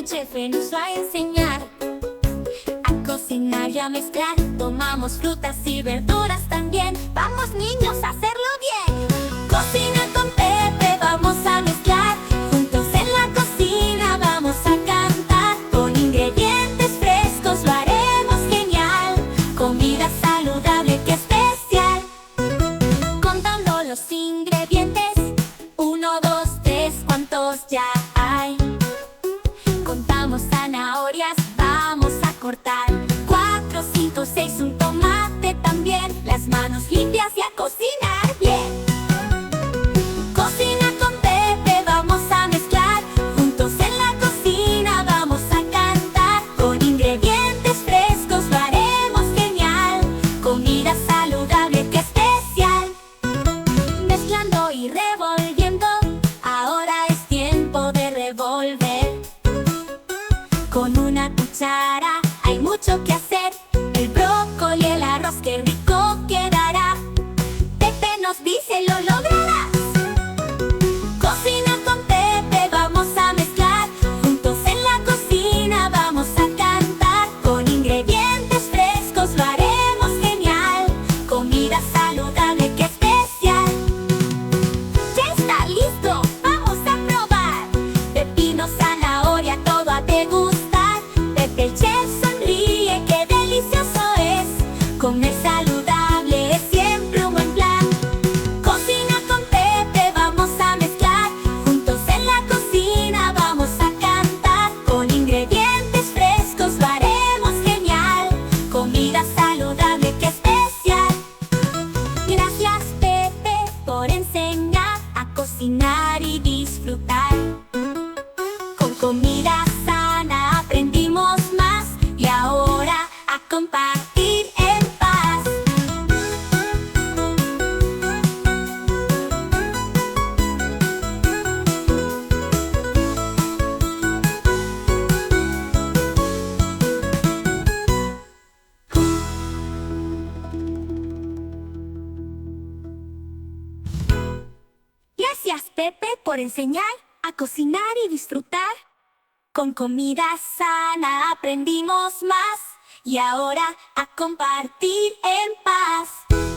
chef nos va a enseñar a cocinar y a mezclar. Tomamos frutas y verduras también. Vamos niños a hacerlo bien. Cocina con Pepe, vamos a mezclar. Juntos en la cocina vamos a cantar. Con ingredientes frescos lo haremos genial. Comida saludable que especial. Contando los ingredientes. 1, 2, 3, ¿cuántos ya hay? Contamos zanahorias, vamos a cortar. 4, 5, 6, un tomate también. Las manos limpias y a cocinar bien. Cocina con Pepe, vamos a mezclar. Juntos en la cocina vamos a cantar. Con ingredientes frescos lo haremos genial. Comida saludable que especial. Mezclando y revolviendo, ahora es tiempo de revolver. Con una cuchara hay mucho que hacer. El brócoli, el arroz, qué rico quedará. Pepe nos dice, lo lograrás. Cocina con Pepe, vamos a mezclar. Juntos en la cocina vamos a cantar. Con ingredientes frescos lo haremos genial. Comida saludable que especial. ¡Ya está listo! ¡Vamos a probar! Pepino, zanahoria, todo a degustar. Pepe el chef sonríe, qué delicioso es. Comer saludable es siempre un buen plan. Cocina con Pepe, vamos a mezclar. Juntos en la cocina vamos a cantar. Con ingredientes frescos lo haremos genial. Comida saludable que especial. Gracias Pepe por enseñar a cocinar y disfrutar. Con comida sana aprendimos más. Y ahora a compartir en paz. Gracias Pepe por enseñar a cocinar y disfrutar. Con comida sana aprendimos más. Y ahora a compartir en paz.